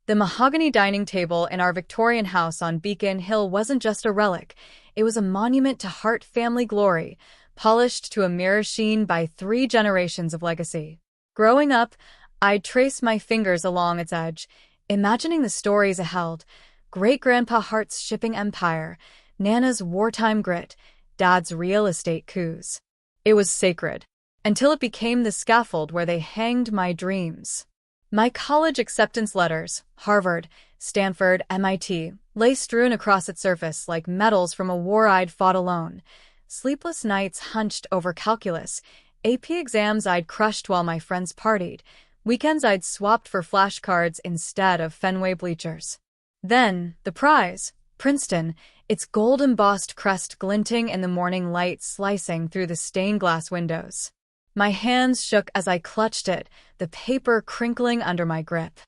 The mahogany dining table in our Victorian house on Beacon Hill wasn't just a relic, it was a monument to Hart family glory, polished to a mirror sheen by 3 generations of legacy. Growing up, I'd trace my fingers along its edge, imagining the stories it held: Great-Grandpa Hart's shipping empire, Nana's wartime grit, Dad's real estate coups. It was sacred, until it became the scaffold where they hanged my dreams. My college acceptance letters, Harvard, Stanford, MIT, lay strewn across its surface like medals from a war I'd fought alone. Sleepless nights hunched over calculus, AP exams I'd crushed while my friends partied, weekends I'd swapped for flashcards instead of Fenway bleachers. Then, the prize, Princeton, its gold-embossed crest glinting in the morning light slicing through the stained glass windows. My hands shook as I clutched it, the paper crinkling under my grip.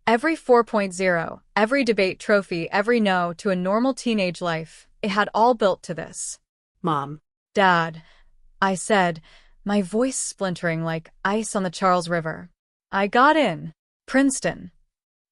Every 4.0, every debate trophy, every no to a normal teenage life, it had all built to this. Mom. Dad, I said, my voice splintering like ice on the Charles River. I got in. Princeton.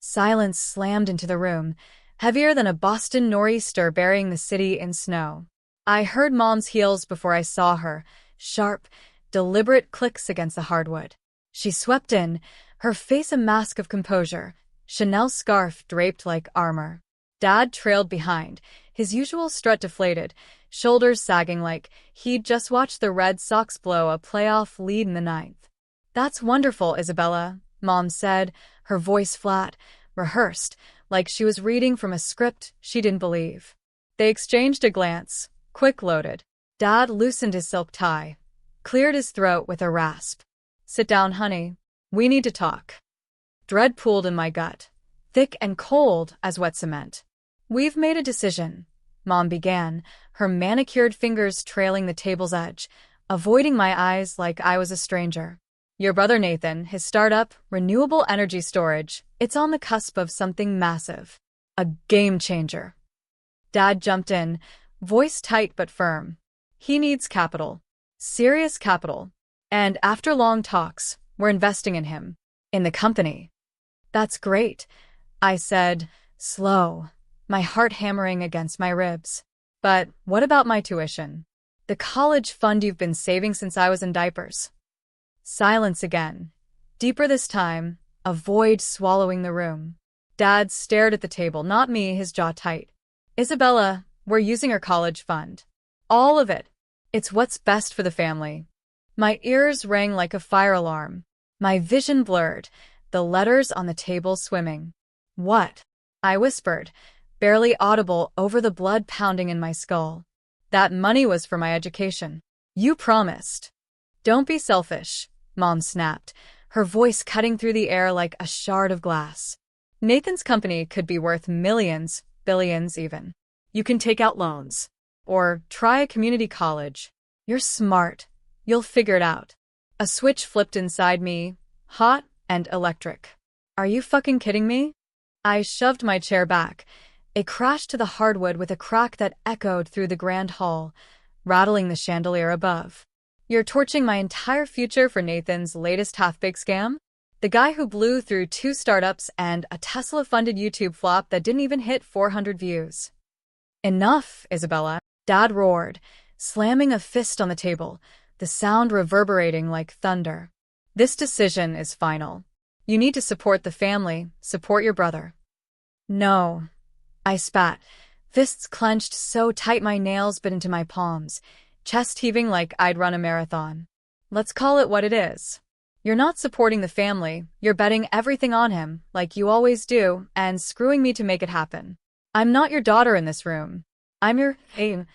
Silence slammed into the room, heavier than a Boston nor'easter burying the city in snow. I heard Mom's heels before I saw her, sharp, deliberate clicks against the hardwood. She swept in, her face a mask of composure, Chanel scarf draped like armor. Dad trailed behind, his usual strut deflated, shoulders sagging like he'd just watched the Red Sox blow a playoff lead in the 9th. "That's wonderful, Isabella," Mom said, her voice flat, rehearsed, like she was reading from a script she didn't believe. They exchanged a glance, quick-loaded. Dad loosened his silk tie, cleared his throat with a rasp. "Sit down, honey. We need to talk." Dread pooled in my gut, thick and cold as wet cement. "We've made a decision," Mom began, her manicured fingers trailing the table's edge, avoiding my eyes like I was a stranger. "Your brother Nathan, his startup, renewable energy storage, it's on the cusp of something massive. A game changer." Dad jumped in, voice tight but firm. "He needs capital. Serious capital. And after long talks, we're investing in him. In the company." "That's great," I said, slow, my heart hammering against my ribs. "But what about my tuition? The college fund you've been saving since I was in diapers?" Silence again. Deeper this time, a void swallowing the room. Dad stared at the table, not me, his jaw tight. "Isabella, we're using our college fund. All of it. It's what's best for the family." My ears rang like a fire alarm. My vision blurred, the letters on the table swimming. "What?" I whispered, barely audible over the blood pounding in my skull. "That money was for my education. You promised." "Don't be selfish," Mom snapped, her voice cutting through the air like a shard of glass. "Nathan's company could be worth millions, billions even. You can take out loans. Or try a community college. You're smart. You'll figure it out." A switch flipped inside me, hot and electric. "Are you fucking kidding me?" I shoved my chair back. It crashed to the hardwood with a crack that echoed through the grand hall, rattling the chandelier above. "You're torching my entire future for Nathan's latest half-baked scam? The guy who blew through 2 startups and a Tesla-funded YouTube flop that didn't even hit 400 views. "Enough, Isabella," Dad roared, slamming a fist on the table, the sound reverberating like thunder. "This decision is final. You need to support the family, support your brother." "No," I spat, fists clenched so tight my nails bit into my palms, chest heaving like I'd run a marathon. "Let's call it what it is. You're not supporting the family, you're betting everything on him, like you always do, and screwing me to make it happen. I'm not your daughter in this room. I'm your aim."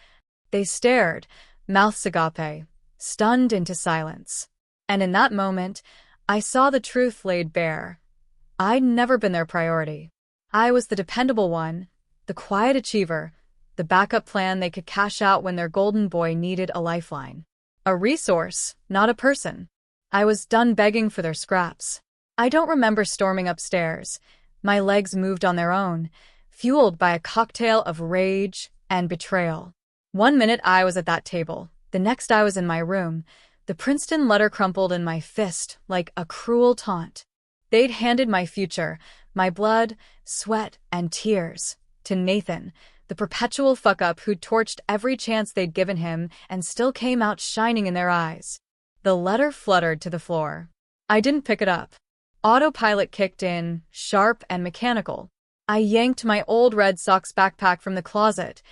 They stared, mouths agape, stunned into silence. And in that moment, I saw the truth laid bare. I'd never been their priority. I was the dependable one, the quiet achiever, the backup plan they could cash out when their golden boy needed a lifeline. A resource, not a person. I was done begging for their scraps. I don't remember storming upstairs. My legs moved on their own, fueled by a cocktail of rage and betrayal. One minute I was at that table, the next I was in my room, the Princeton letter crumpled in my fist like a cruel taunt. They'd handed my future, my blood, sweat, and tears, to Nathan, the perpetual fuck-up who'd torched every chance they'd given him and still came out shining in their eyes. The letter fluttered to the floor. I didn't pick it up. Autopilot kicked in, sharp and mechanical. I yanked my old Red Sox backpack from the closet,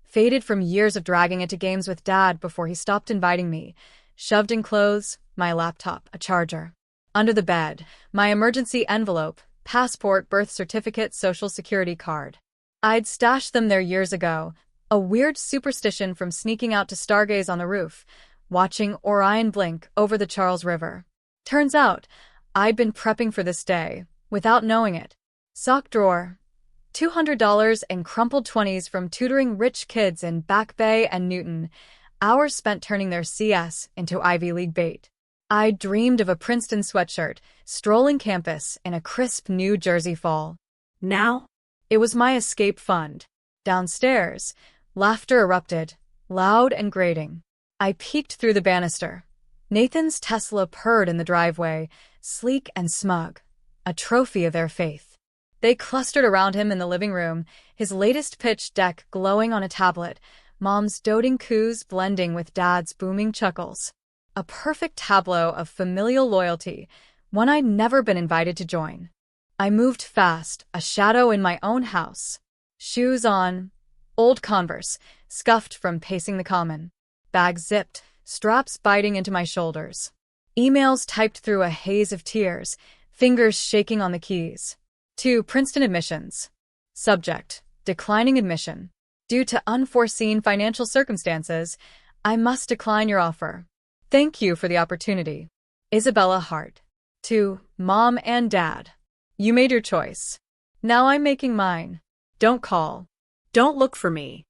faded from years of dragging it to games with Dad before he stopped inviting me, shoved in clothes, my laptop, a charger. Under the bed, my emergency envelope, passport, birth certificate, social security card. I'd stashed them there years ago, a weird superstition from sneaking out to stargaze on the roof, watching Orion blink over the Charles River. Turns out, I'd been prepping for this day, without knowing it. Sock drawer. $200 in crumpled 20s from tutoring rich kids in Back Bay and Newton, hours spent turning their CS into Ivy League bait. I dreamed of a Princeton sweatshirt, strolling campus in a crisp New Jersey fall. Now? It was my escape fund. Downstairs, laughter erupted, loud and grating. I peeked through the banister. Nathan's Tesla purred in the driveway, sleek and smug, a trophy of their faith. They clustered around him in the living room, his latest pitch deck glowing on a tablet, Mom's doting coos blending with Dad's booming chuckles. A perfect tableau of familial loyalty, one I'd never been invited to join. I moved fast, a shadow in my own house. Shoes on, old Converse, scuffed from pacing the common. Bag zipped, straps biting into my shoulders. Emails typed through a haze of tears, fingers shaking on the keys. To Princeton admissions. Subject: declining admission. Due to unforeseen financial circumstances, I must decline your offer. Thank you for the opportunity. Isabella Hart. To Mom and Dad. You made your choice. Now I'm making mine. Don't call. Don't look for me.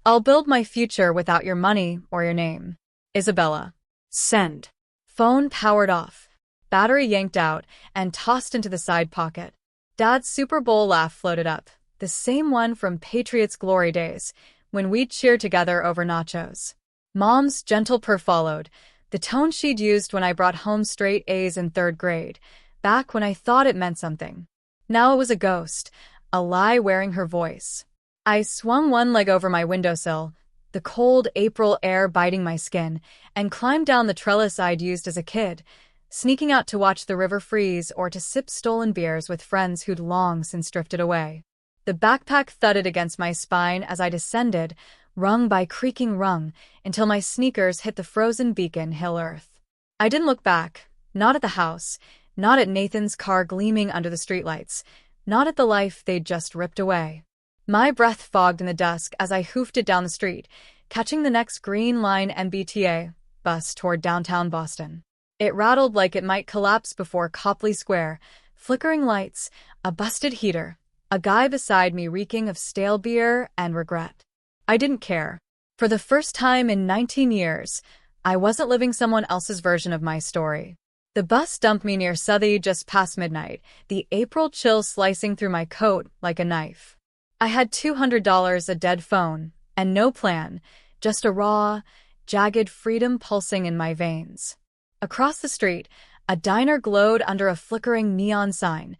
I'll build my future without your money or your name. Isabella. Send. Phone powered off. Battery yanked out and tossed into the side pocket. Dad's Super Bowl laugh floated up, the same one from Patriots' glory days, when we'd cheer together over nachos. Mom's gentle purr followed, the tone she'd used when I brought home straight A's in 3rd grade, back when I thought it meant something. Now it was a ghost, a lie wearing her voice. I swung one leg over my windowsill, the cold April air biting my skin, and climbed down the trellis I'd used as a kid, sneaking out to watch the river freeze or to sip stolen beers with friends who'd long since drifted away. The backpack thudded against my spine as I descended, rung by creaking rung, until my sneakers hit the frozen Beacon Hill earth. I didn't look back, not at the house, not at Nathan's car gleaming under the streetlights, not at the life they'd just ripped away. My breath fogged in the dusk as I hoofed it down the street, catching the next Green Line MBTA bus toward downtown Boston. It rattled like it might collapse before Copley Square, flickering lights, a busted heater, a guy beside me reeking of stale beer and regret. I didn't care. For the first time in 19 years, I wasn't living someone else's version of my story. The bus dumped me near Southie just past midnight, the April chill slicing through my coat like a knife. I had $200, a dead phone, and no plan, just a raw, jagged freedom pulsing in my veins. Across the street, a diner glowed under a flickering neon sign,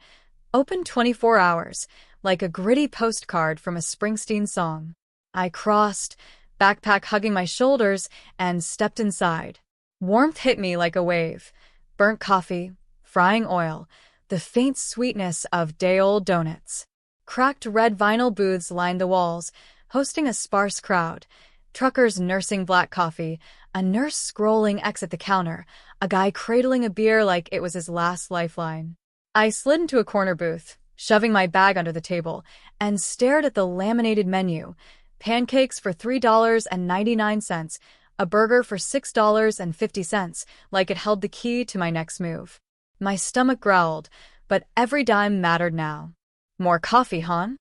open 24 hours, like a gritty postcard from a Springsteen song. I crossed, backpack hugging my shoulders, and stepped inside. Warmth hit me like a wave. Burnt coffee, frying oil, the faint sweetness of day-old donuts. Cracked red vinyl booths lined the walls, hosting a sparse crowd. Truckers nursing black coffee, a nurse scrolling X at the counter, a guy cradling a beer like it was his last lifeline. I slid into a corner booth, shoving my bag under the table, and stared at the laminated menu. Pancakes for $3.99, a burger for $6.50, like it held the key to my next move. My stomach growled, but every dime mattered now. More coffee, hon?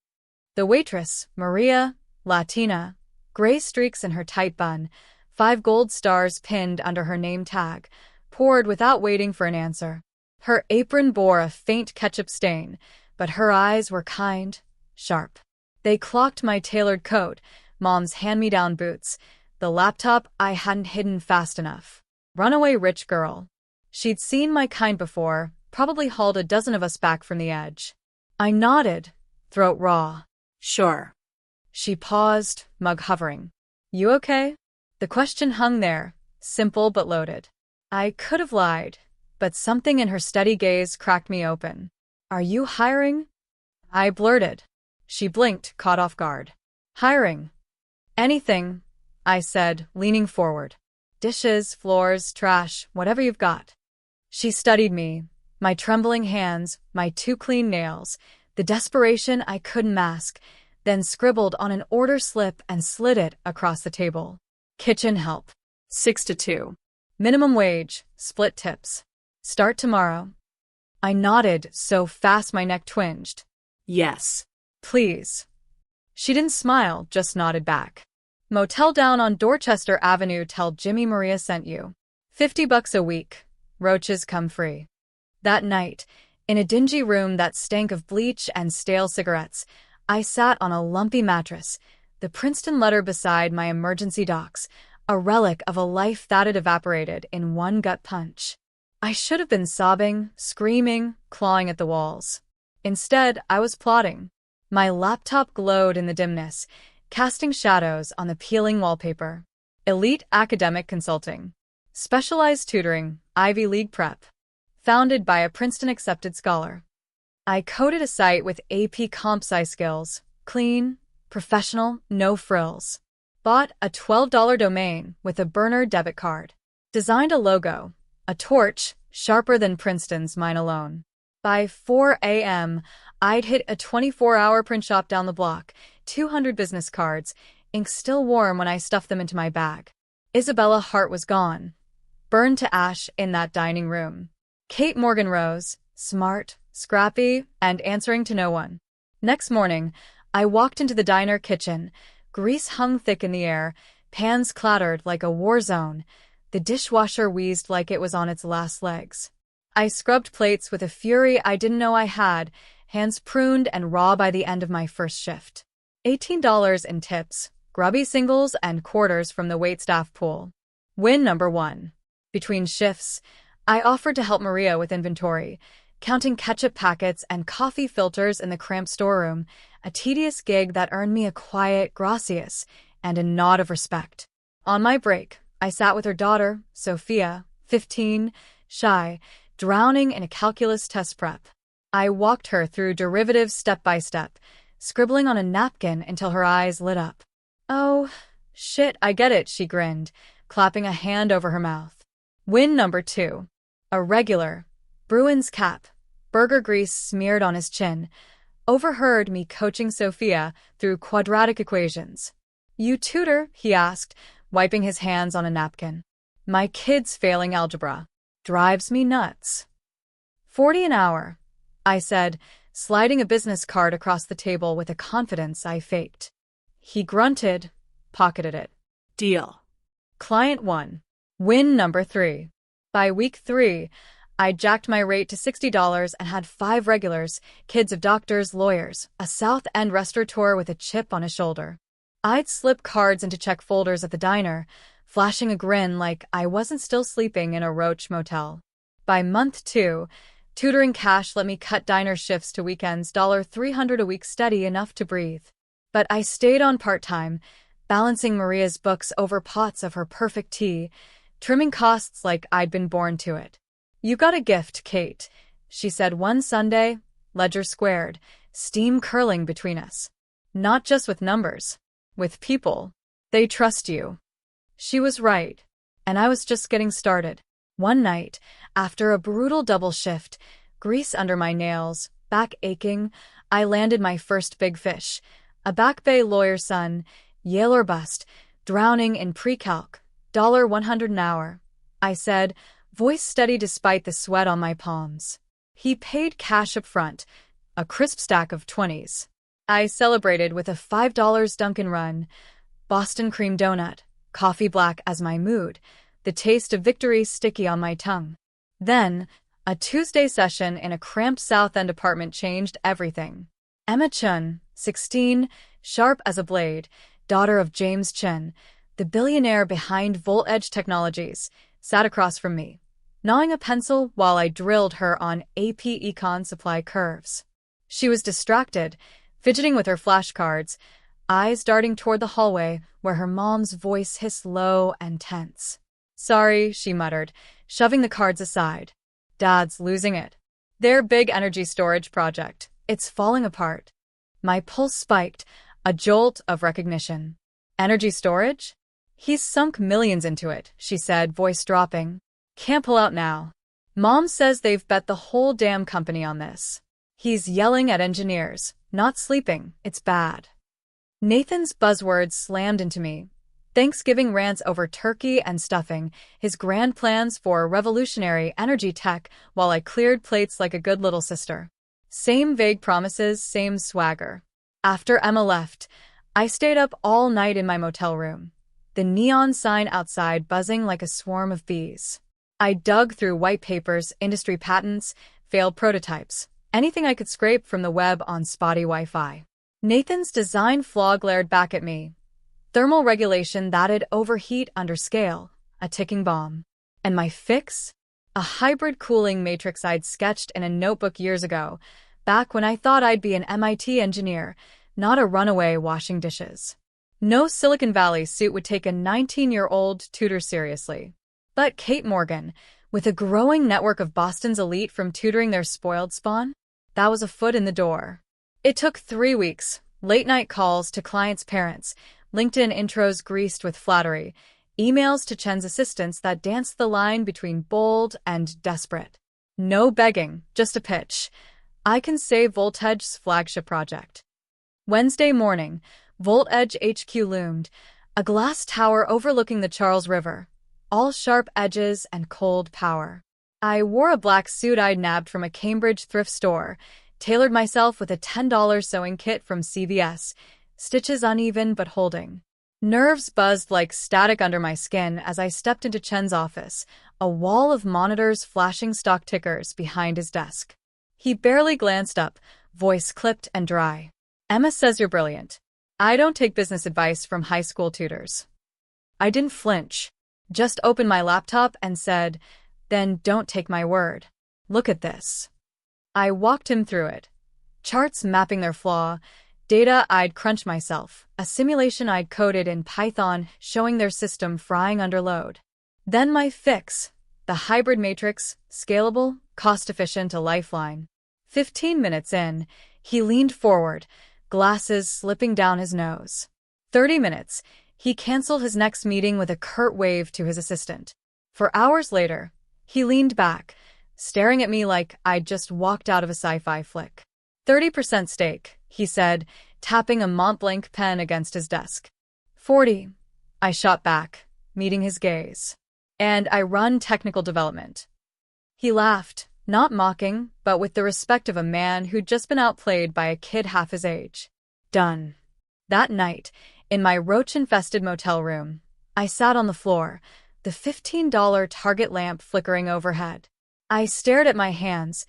The waitress, Maria, Latina, gray streaks in her tight bun, 5 gold stars pinned under her name tag, poured without waiting for an answer. Her apron bore a faint ketchup stain, but her eyes were kind, sharp. They clocked my tailored coat, Mom's hand-me-down boots, the laptop I hadn't hidden fast enough. Runaway rich girl. She'd seen my kind before, probably hauled a dozen of us back from the edge. I nodded, throat raw. Sure. She paused, mug hovering. You okay? The question hung there, simple but loaded. I could have lied, but something in her steady gaze cracked me open. Are you hiring? I blurted. She blinked, caught off guard. Hiring. Anything, I said, leaning forward. Dishes, floors, trash, whatever you've got. She studied me, my trembling hands, my too clean nails, the desperation I couldn't mask, then scribbled on an order slip and slid it across the table. Kitchen help. 6 to 2. Minimum wage, split tips. Start tomorrow. I nodded so fast my neck twinged. Yes. Please. She didn't smile, just nodded back. Motel down on Dorchester Avenue, tell Jimmy Maria sent you. $50 a week. Roaches come free. That night, in a dingy room that stank of bleach and stale cigarettes, I sat on a lumpy mattress, the Princeton letter beside my emergency docs, a relic of a life that had evaporated in one gut punch. I should have been sobbing, screaming, clawing at the walls. Instead, I was plotting. My laptop glowed in the dimness, casting shadows on the peeling wallpaper. Elite academic consulting. Specialized tutoring, Ivy League prep. Founded by a Princeton-accepted scholar. I coded a site with AP Comp Sci skills. Clean, professional, no frills. Bought a $12 domain with a burner debit card. Designed a logo, a torch, sharper than Princeton's mine alone. By 4 a.m., I'd hit a 24-hour print shop down the block, 200 business cards, ink still warm when I stuffed them into my bag. Isabella Hart was gone, burned to ash in that dining room. Kate Morgan rose, smart, scrappy, and answering to no one. Next morning, I walked into the diner kitchen. Grease hung thick in the air, pans clattered like a war zone. The dishwasher wheezed like it was on its last legs. I scrubbed plates with a fury I didn't know I had, hands pruned and raw by the end of my first shift. $18 in tips, grubby singles and quarters from the waitstaff pool. Win number 1. Between shifts, I offered to help Maria with inventory, counting ketchup packets and coffee filters in the cramped storeroom, a tedious gig that earned me a quiet gracias and a nod of respect. On my break, I sat with her daughter, Sophia, 15, shy, drowning in a calculus test prep. I walked her through derivatives step by step, scribbling on a napkin until her eyes lit up. Oh, shit, I get it, she grinned, clapping a hand over her mouth. Win number 2. A regular, Bruins cap, burger grease smeared on his chin, overheard me coaching Sophia through quadratic equations. You tutor? He asked, wiping his hands on a napkin. My kid's failing algebra. Drives me nuts. 40 an hour, I said, sliding a business card across the table with a confidence I faked. He grunted, pocketed it. Deal. Client 1. Win number 3. By week 3, I jacked my rate to $60 and had 5 regulars, kids of doctors, lawyers, a South End restaurateur with a chip on his shoulder. I'd slip cards into check folders at the diner, flashing a grin like I wasn't still sleeping in a roach motel. By month 2, tutoring cash let me cut diner shifts to weekends, $300 a week steady enough to breathe. But I stayed on part-time, balancing Maria's books over pots of her perfect tea, trimming costs like I'd been born to it. You got a gift, Kate, she said one Sunday, ledger squared, steam curling between us. Not just with numbers, with people. They trust you. She was right, and I was just getting started. One night, after a brutal double shift, grease under my nails, back aching, I landed my first big fish, a Back Bay lawyer's son, Yale or bust, drowning in pre-calc, $100 an hour. I said, voice steady despite the sweat on my palms. He paid cash up front, a crisp stack of 20s. I celebrated with a $5 Dunkin' Run, Boston cream donut, coffee black as my mood, the taste of victory sticky on my tongue. Then, a Tuesday session in a cramped South End apartment changed everything. Emma Chun, 16, sharp as a blade, daughter of James Chun, the billionaire behind Volt Edge Technologies, sat across from me. gnawing a pencil while I drilled her on AP Econ supply curves. She was distracted, fidgeting with her flashcards, eyes darting toward the hallway where her mom's voice hissed low and tense. "Sorry," she muttered, shoving the cards aside. "Dad's losing it. Their big energy storage project. It's falling apart." My pulse spiked, a jolt of recognition. "Energy storage? He's sunk millions into it," she said, voice dropping. "Can't pull out now. Mom says they've bet the whole damn company on this. He's yelling at engineers, not sleeping, it's bad." Nathan's buzzwords slammed into me. Thanksgiving rants over turkey and stuffing, his grand plans for revolutionary energy tech while I cleared plates like a good little sister. Same vague promises, same swagger. After Emma left, I stayed up all night in my motel room, the neon sign outside buzzing like a swarm of bees. I dug through white papers, industry patents, failed prototypes, anything I could scrape from the web on spotty Wi-Fi. Nathan's design flaw glared back at me. Thermal regulation that'd overheat under scale, a ticking bomb. And my fix? A hybrid cooling matrix I'd sketched in a notebook years ago, back when I thought I'd be an MIT engineer, not a runaway washing dishes. No Silicon Valley suit would take a 19-year-old tutor seriously. But Kate Morgan, with a growing network of Boston's elite from tutoring their spoiled spawn, that was a foot in the door. It took 3 weeks, late-night calls to clients' parents, LinkedIn intros greased with flattery, emails to Chen's assistants that danced the line between bold and desperate. No begging, just a pitch. I can say Voltage's flagship project. Wednesday morning, Voltage HQ loomed, a glass tower overlooking the Charles River, all sharp edges and cold power. I wore a black suit I'd nabbed from a Cambridge thrift store, tailored myself with a $10 sewing kit from CVS, stitches uneven but holding. Nerves buzzed like static under my skin as I stepped into Chen's office, a wall of monitors flashing stock tickers behind his desk. He barely glanced up, voice clipped and dry. "Emma says you're brilliant. I don't take business advice from high school tutors." I didn't flinch, just opened my laptop and said, "Then don't take my word. Look at this." I walked him through it. Charts mapping their flaw, data I'd crunched myself, a simulation I'd coded in Python showing their system frying under load. Then my fix, the hybrid matrix, scalable, cost-efficient, a lifeline. 15 minutes in, he leaned forward, glasses slipping down his nose. 30 minutes, he canceled his next meeting with a curt wave to his assistant. For hours later, he leaned back, staring at me like I'd just walked out of a sci-fi flick. 30% stake, he said, tapping a Montblanc pen against his desk. 40. I shot back, meeting his gaze. And I run technical development. He laughed, not mocking, but with the respect of a man who'd just been outplayed by a kid half his age. Done. That night, in my roach-infested motel room, I sat on the floor, the $15 Target lamp flickering overhead. I stared at my hands,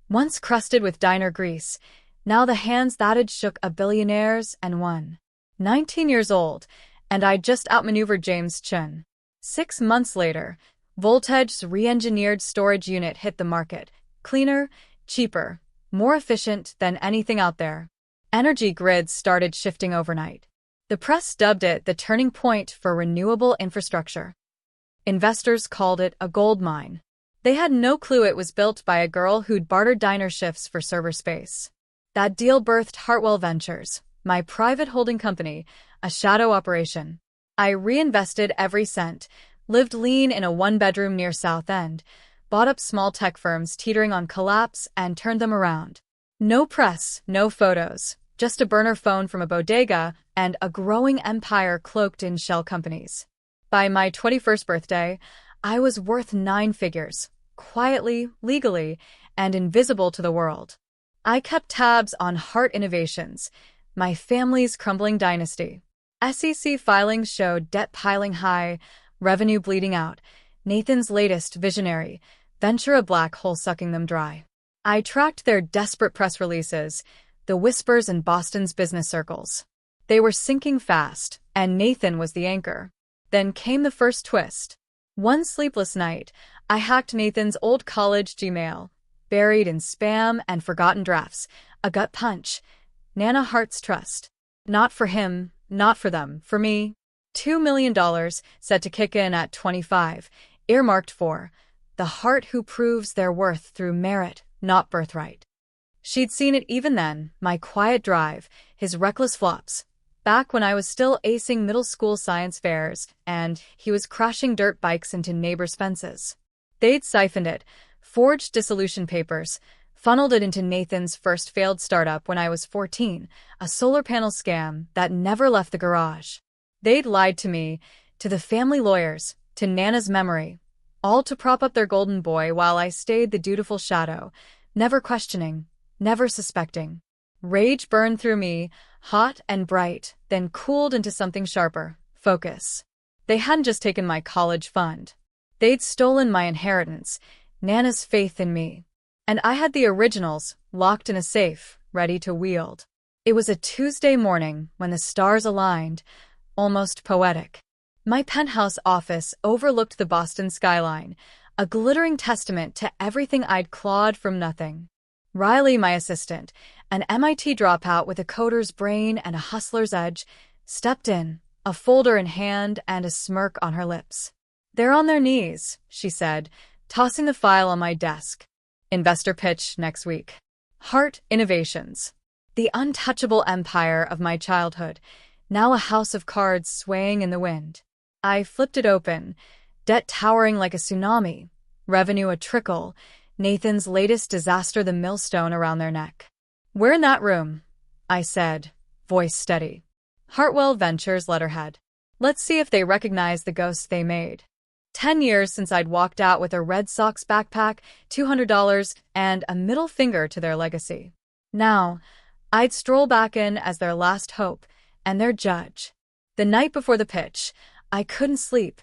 once crusted with diner grease, now the hands that'd shook a billionaires and won. 19 years old, and I'd just outmaneuvered James Chun. 6 months later, Voltage's re-engineered storage unit hit the market, cleaner, cheaper, more efficient than anything out there. Energy grids started shifting overnight. The press dubbed it the turning point for renewable infrastructure. Investors called it a gold mine. They had no clue it was built by a girl who'd bartered diner shifts for server space. That deal birthed Hartwell Ventures, my private holding company, a shadow operation. I reinvested every cent, lived lean in a one-bedroom near South End, bought up small tech firms teetering on collapse and turned them around. No press, no photos, just a burner phone from a bodega and a growing empire cloaked in shell companies. By my 21st birthday, I was worth 9 figures, quietly, legally, and invisible to the world. I kept tabs on Heart Innovations, my family's crumbling dynasty. SEC filings showed debt piling high, revenue bleeding out, Nathan's latest visionary, venture a black hole sucking them dry. I tracked their desperate press releases, the whispers in Boston's business circles. They were sinking fast, and Nathan was the anchor. Then came the first twist. One sleepless night, I hacked Nathan's old college Gmail, buried in spam and forgotten drafts. A gut punch. Nana Hart's trust. Not for him, not for them, for me. $2 million set to kick in at 25, earmarked for the heart who proves their worth through merit, not birthright. She'd seen it even then, my quiet drive, his reckless flops, back when I was still acing middle school science fairs and he was crashing dirt bikes into neighbors' fences. They'd siphoned it, forged dissolution papers, funneled it into Nathan's first failed startup when I was 14, a solar panel scam that never left the garage. They'd lied to me, to the family lawyers, to Nana's memory, all to prop up their golden boy while I stayed the dutiful shadow, never questioning, never suspecting. Rage burned through me, hot and bright, then cooled into something sharper, focus. They hadn't just taken my college fund. They'd stolen my inheritance, Nana's faith in me. And I had the originals, locked in a safe, ready to wield. It was a Tuesday morning when the stars aligned, almost poetic. My penthouse office overlooked the Boston skyline, a glittering testament to everything I'd clawed from nothing. Riley, my assistant, an MIT dropout with a coder's brain and a hustler's edge, stepped in, a folder in hand and a smirk on her lips. "They're on their knees," she said, tossing the file on my desk. "Investor pitch next week. Heart Innovations. The untouchable empire of my childhood, now a house of cards swaying in the wind." I flipped it open, debt towering like a tsunami, revenue a trickle, Nathan's latest disaster the millstone around their neck. "We're in that room," I said, voice steady. "Hartwell Ventures letterhead. Let's see if they recognize the ghost they made." 10 years since I'd walked out with a Red Sox backpack, $200, and a middle finger to their legacy. Now, I'd stroll back in as their last hope, and their judge. The night before the pitch, I couldn't sleep,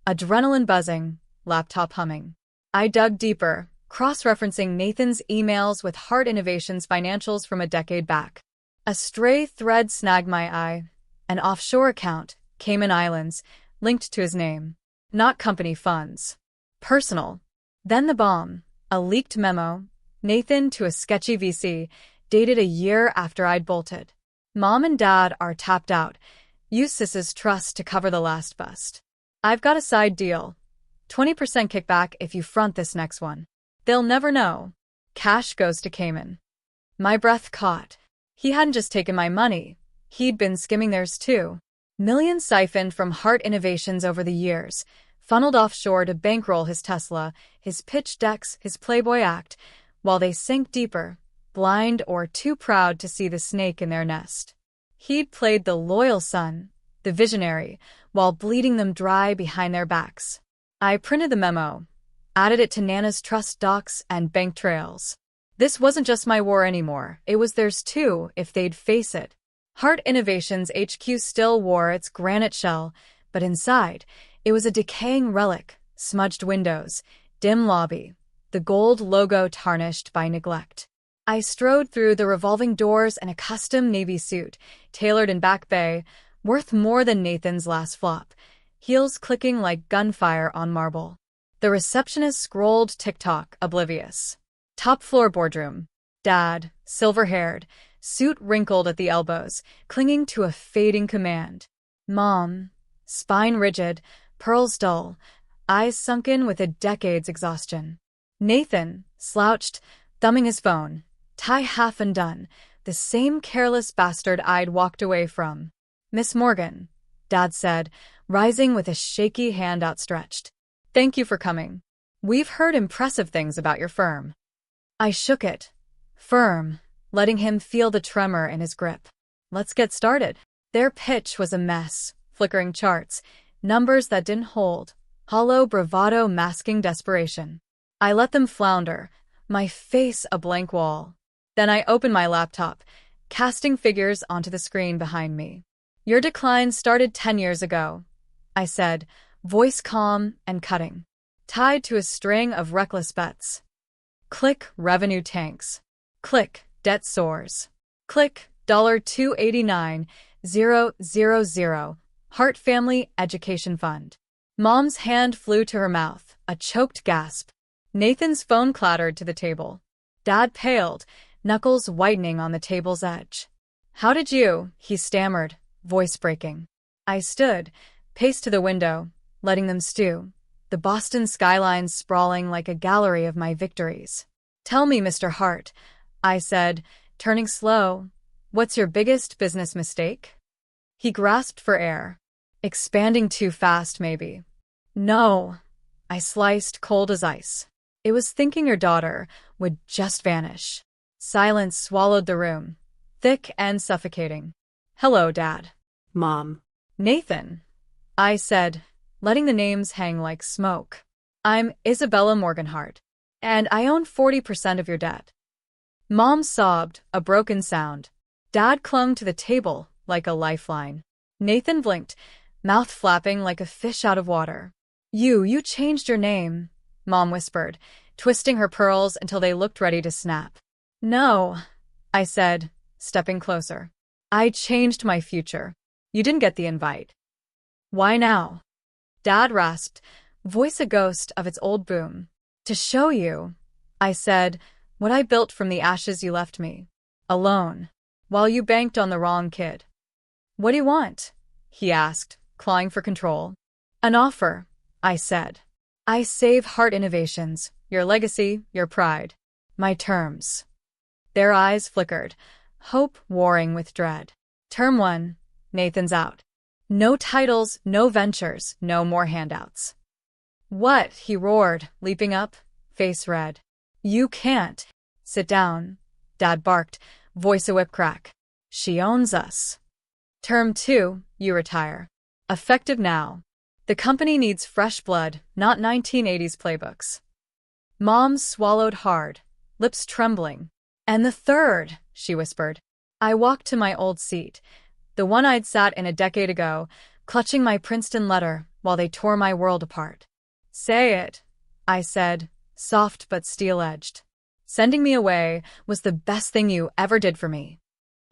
adrenaline buzzing, laptop humming. I dug deeper, cross-referencing Nathan's emails with Heart Innovations financials from a decade back. A stray thread snagged my eye, an offshore account, Cayman Islands, linked to his name. Not company funds. Personal. Then the bomb, a leaked memo, Nathan to a sketchy VC, dated a year after I'd bolted. "Mom and Dad are tapped out. Use Sis's trust to cover the last bust. I've got a side deal. 20% kickback if you front this next one. They'll never know. Cash goes to Cayman." My breath caught. He hadn't just taken my money. He'd been skimming theirs too. Millions siphoned from Heart Innovations over the years, funneled offshore to bankroll his Tesla, his pitch decks, his Playboy act, while they sank deeper, blind or too proud to see the snake in their nest. He'd played the loyal son, the visionary, while bleeding them dry behind their backs. I printed the memo, added it to Nana's trust docs and bank trails. This wasn't just my war anymore, it was theirs too, if they'd face it. Heart Innovations HQ still wore its granite shell, but inside, it was a decaying relic, smudged windows, dim lobby, the gold logo tarnished by neglect. I strode through the revolving doors and a custom navy suit, tailored in Back Bay, worth more than Nathan's last flop, heels clicking like gunfire on marble. The receptionist scrolled TikTok, oblivious. Top floor boardroom. Dad, silver-haired, suit wrinkled at the elbows, clinging to a fading command. Mom, spine rigid, pearls dull, eyes sunken with a decade's exhaustion. Nathan, slouched, thumbing his phone, tie half undone, the same careless bastard I'd walked away from. "Miss Morgan," Dad said, rising with a shaky hand outstretched. "Thank you for coming. We've heard impressive things about your firm." I shook it, firm, letting him feel the tremor in his grip. "Let's get started." Their pitch was a mess, flickering charts, numbers that didn't hold, hollow bravado masking desperation. I let them flounder, my face a blank wall. Then I opened my laptop, casting figures onto the screen behind me. "Your decline started 10 years ago," I said, voice calm and cutting, tied to a string of reckless bets. Click, revenue tanks. Click, debt soars. Click, $289,000, Hart Family Education Fund. Mom's hand flew to her mouth, A choked gasp. Nathan's phone clattered to the table. Dad paled, knuckles whitening on the table's edge. "How did you?" he stammered, voice breaking. I stood, paced to the window, letting them stew, the Boston skyline sprawling like a gallery of my victories. "Tell me, Mr. Hart," I said, turning slow, "what's your biggest business mistake?" He grasped for air. "Expanding too fast, maybe." "No," I sliced, cold as ice. "It was thinking your daughter would just vanish." Silence swallowed the room, thick and suffocating. "Hello, Dad." Mom. "Nathan," I said, letting the names hang like smoke. "I'm Isabella Morganhart, and I own 40% of your debt." Mom sobbed, a broken sound. Dad clung to the table like a lifeline. Nathan blinked, mouth flapping like a fish out of water. You changed your name," Mom whispered, twisting her pearls until they looked ready to snap. "No," I said, stepping closer. "I changed my future. You didn't get the invite." "Why now?" Dad rasped, voice a ghost of its old boom. "To show you," I said, "what I built from the ashes you left me. Alone. While you banked on the wrong kid." "What do you want?" he asked, clawing for control. "An offer," I said. "I save Heart Innovations, your legacy, your pride. My terms." Their eyes flickered, hope warring with dread. "Term 1, Nathan's out. No titles, no ventures, no more handouts." "What?" he roared, leaping up, face red. "You can't." "Sit down," Dad barked, voice a whip crack. "She owns us." "Term 2, you retire. Effective now. The company needs fresh blood, not 1980s playbooks." Mom swallowed hard, lips trembling. "And the third," she whispered. I walked to my old seat, the one I'd sat in a decade ago, clutching my Princeton letter while they tore my world apart. "Say it," I said, soft but steel-edged. "Sending me away was the best thing you ever did for me."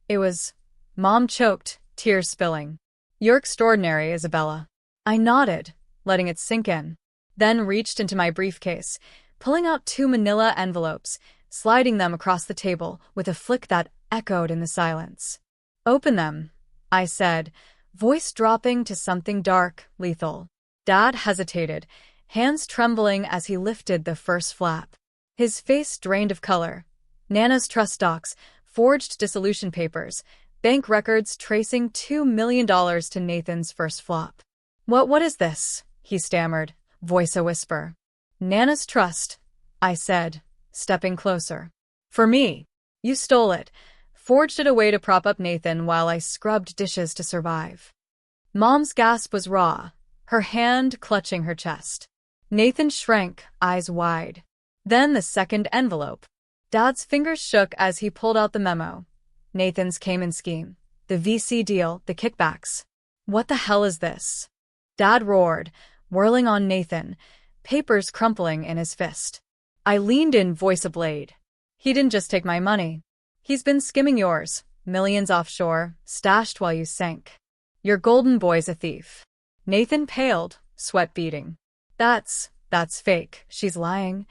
It was. Mom choked, tears spilling. "You're extraordinary, Isabella." I nodded, letting it sink in, then reached into my briefcase, pulling out 2 manila envelopes, sliding them across the table with a flick that echoed in the silence. "Open them," I said, voice dropping to something dark, lethal. Dad hesitated, hands trembling as he lifted the first flap. His face drained of color. Nana's trust docs, forged dissolution papers, bank records tracing $2 million to Nathan's first flop. What is this?" he stammered, voice a whisper. "Nana's trust," I said, stepping closer. "For me. You stole it, forged it away to prop up Nathan while I scrubbed dishes to survive." Mom's gasp was raw, her hand clutching her chest. Nathan shrank, eyes wide. Then the second envelope. Dad's fingers shook as he pulled out the memo. Nathan's Cayman scheme. The VC deal, the kickbacks. "What the hell is this?" Dad roared, whirling on Nathan, papers crumpling in his fist. I leaned in, voice ablade. "He didn't just take my money. He's been skimming yours, millions offshore, stashed while you sank. Your golden boy's a thief." Nathan paled, sweat beading. That's fake. She's lying."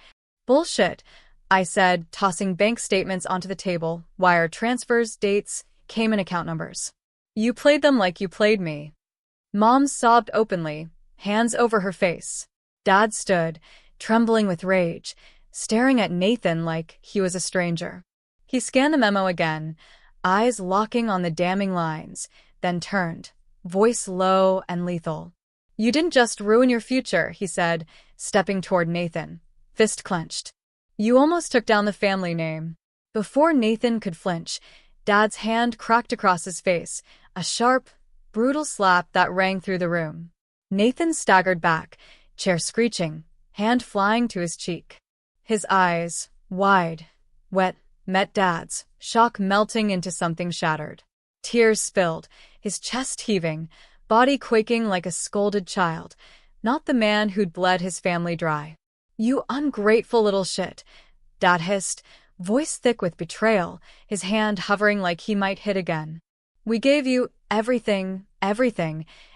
"Bullshit," I said, tossing bank statements onto the table, wire transfers, dates, Cayman account numbers. "You played them like you played me." Mom sobbed openly, hands over her face. Dad stood, trembling with rage, staring at Nathan like he was a stranger. He scanned the memo again, eyes locking on the damning lines, then turned, voice low and lethal. "You didn't just ruin your future," he said, stepping toward Nathan, fist clenched. "You almost took down the family name." Before Nathan could flinch, Dad's hand cracked across his face, a sharp, brutal slap that rang through the room. Nathan staggered back, chair screeching, hand flying to his cheek. His eyes, wide, wet, met Dad's, shock melting into something shattered. Tears spilled, his chest heaving, body quaking like a scolded child, not the man who'd bled his family dry. "You ungrateful little shit," Dad hissed, voice thick with betrayal, his hand hovering like he might hit again. "We gave you everything,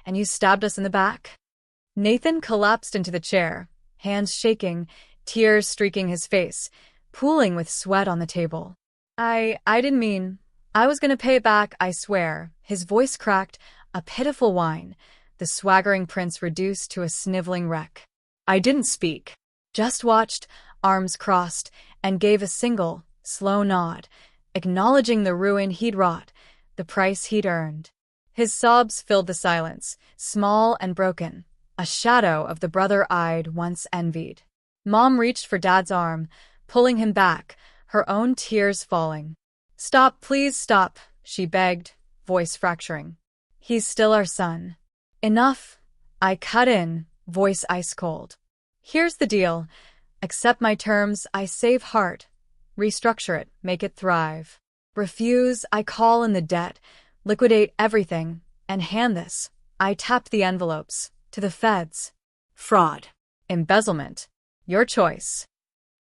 and you stabbed us in the back." Nathan collapsed into the chair, hands shaking, tears streaking his face, pooling with sweat on the table. I didn't mean. I was gonna pay it back, I swear. His voice cracked, a pitiful whine, the swaggering prince reduced to a sniveling wreck. I didn't speak. Just watched, arms crossed, and gave a single, slow nod, acknowledging the ruin he'd wrought, the price he'd earned. His sobs filled the silence, small and broken, a shadow of the brother I'd once envied. Mom reached for Dad's arm, pulling him back, her own tears falling. "Stop, please stop," she begged, voice fracturing. "He's still our son." "Enough," I cut in, voice ice cold. "Here's the deal. Accept my terms, I save heart. Restructure it, make it thrive. Refuse, I call in the debt, liquidate everything, and hand this." I tapped the envelopes. "To the feds." Fraud. "Embezzlement. Your choice."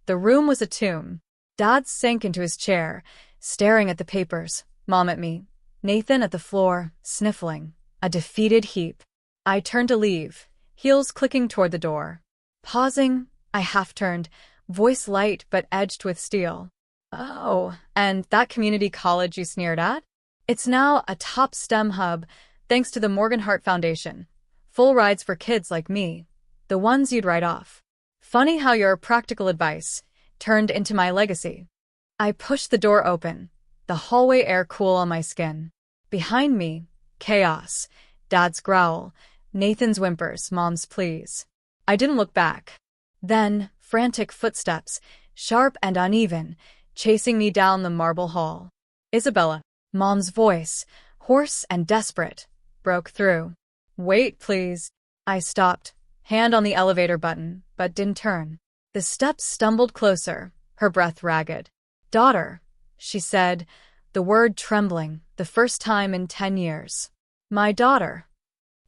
The room was a tomb. Dad sank into his chair, staring at the papers, Mom at me, Nathan at the floor, sniffling, a defeated heap. I turned to leave, heels clicking toward the door. Pausing, I half-turned, voice light but edged with steel. "Oh, and that community college you sneered at? It's now a top STEM hub, thanks to the Morgan Hart Foundation. Full rides for kids like me, the ones you'd write off. Funny how your practical advice turned into my legacy." I pushed the door open, the hallway air cool on my skin. Behind me, chaos, Dad's growl, Nathan's whimpers, Mom's pleas. I didn't look back. Then, frantic footsteps, sharp and uneven, chasing me down the marble hall. "Isabella," Mom's voice, hoarse and desperate, broke through. "Wait, please." I stopped, hand on the elevator button, but didn't turn. The steps stumbled closer, her breath ragged. "Daughter," she said, the word trembling, the first time in 10 years. "My daughter."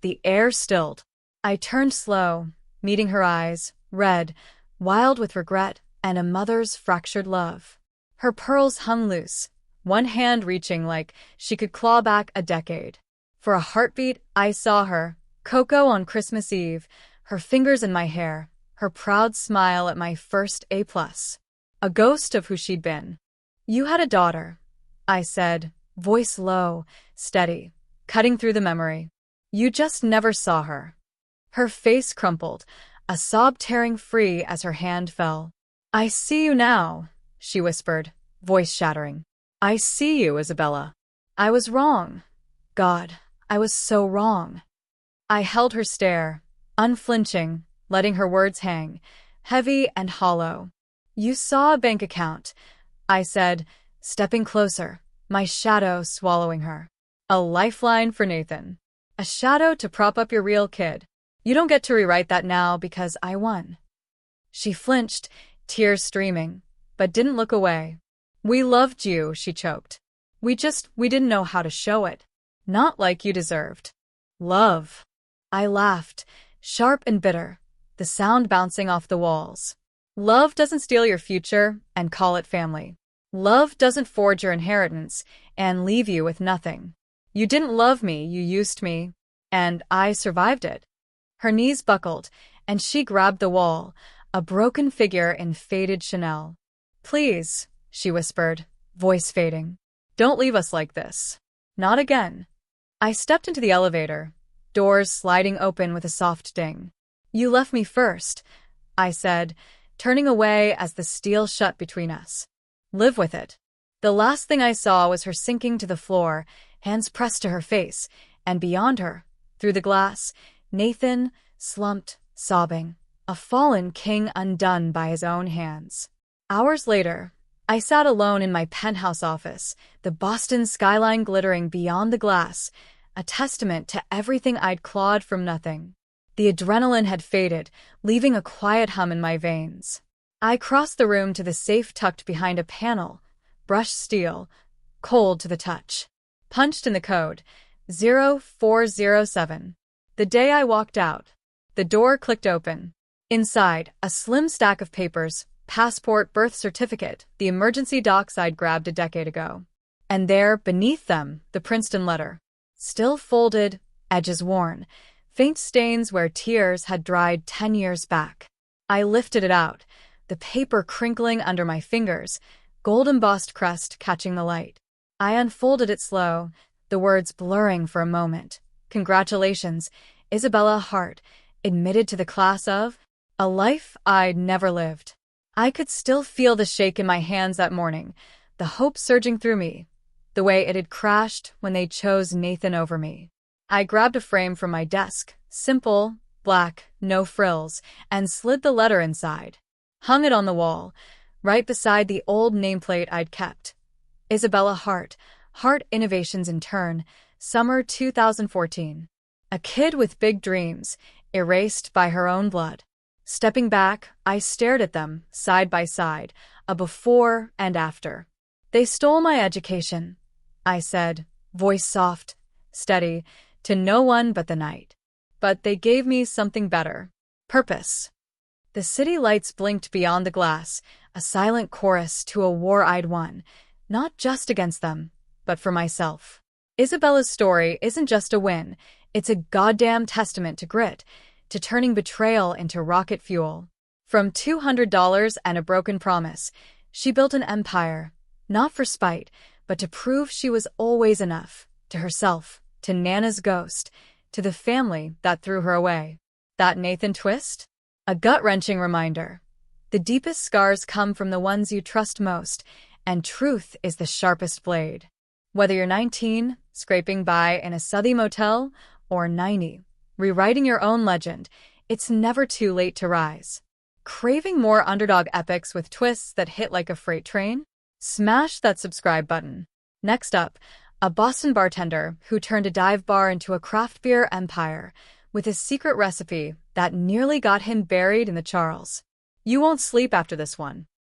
The air stilled. I turned slow, meeting her eyes, red, wild with regret and a mother's fractured love. Her pearls hung loose, one hand reaching like she could claw back a decade. For a heartbeat, I saw her, Coco on Christmas Eve, her fingers in my hair, her proud smile at my first A+. A ghost of who she'd been. "You had a daughter," I said, voice low, steady, cutting through the memory. "You just never saw her." Her face crumpled, a sob tearing free as her hand fell. "I see you now," she whispered, voice shattering. "I see you, Isabella. I was wrong. God, I was so wrong." I held her stare, unflinching, letting her words hang, heavy and hollow. "You saw a bank account," I said, stepping closer, my shadow swallowing her. "A lifeline for Nathan. A shadow to prop up your real kid. You don't get to rewrite that now because I won." She flinched, tears streaming, but didn't look away. "We loved you," she choked. We didn't know how to show it. Not like you deserved." "Love." I laughed, sharp and bitter, the sound bouncing off the walls. "Love doesn't steal your future and call it family. Love doesn't forge your inheritance and leave you with nothing. You didn't love me, you used me, and I survived it." Her knees buckled, and she grabbed the wall, a broken figure in faded Chanel. "Please," she whispered, voice fading. "Don't leave us like this. Not again." I stepped into the elevator, doors sliding open with a soft ding. "You left me first," I said, turning away as the steel shut between us. "Live with it." The last thing I saw was her sinking to the floor, hands pressed to her face, and beyond her, through the glass, Nathan, slumped, sobbing, a fallen king undone by his own hands. Hours later, I sat alone in my penthouse office, the Boston skyline glittering beyond the glass, a testament to everything I'd clawed from nothing. The adrenaline had faded, leaving a quiet hum in my veins. I crossed the room to the safe tucked behind a panel, brushed steel, cold to the touch. Punched in the code, 0407. The day I walked out, the door clicked open. Inside, a slim stack of papers, passport, birth certificate, the emergency docs I'd grabbed a decade ago. And there, beneath them, the Princeton letter. Still folded, edges worn, faint stains where tears had dried 10 years back. I lifted it out, the paper crinkling under my fingers, gold-embossed crest catching the light. I unfolded it slow, the words blurring for a moment. Congratulations, Isabella Hart, admitted to the class of a life I'd never lived. I could still feel the shake in my hands that morning, the hope surging through me, the way it had crashed when they chose Nathan over me. I grabbed a frame from my desk, simple, black, no frills, and slid the letter inside. Hung it on the wall, right beside the old nameplate I'd kept. Isabella Hart, Hart Innovations Intern, Summer 2014. A kid with big dreams, erased by her own blood. Stepping back, I stared at them, side by side, a before and after. They stole my education, I said, voice soft, steady, to no one but the night. But they gave me something better. Purpose. The city lights blinked beyond the glass, a silent chorus to a war I'd won, not just against them, but for myself. Isabella's story isn't just a win, it's a goddamn testament to grit, to turning betrayal into rocket fuel. From $200 and a broken promise, she built an empire, not for spite, but to prove she was always enough, to herself, to Nana's ghost, to the family that threw her away. That Nathan twist? A gut-wrenching reminder. The deepest scars come from the ones you trust most, and truth is the sharpest blade. Whether you're 19, scraping by in a Southie motel, or 90, rewriting your own legend, it's never too late to rise. Craving more underdog epics with twists that hit like a freight train? Smash that subscribe button. Next up, a Boston bartender who turned a dive bar into a craft beer empire with a secret recipe that nearly got him buried in the Charles. You won't sleep after this one.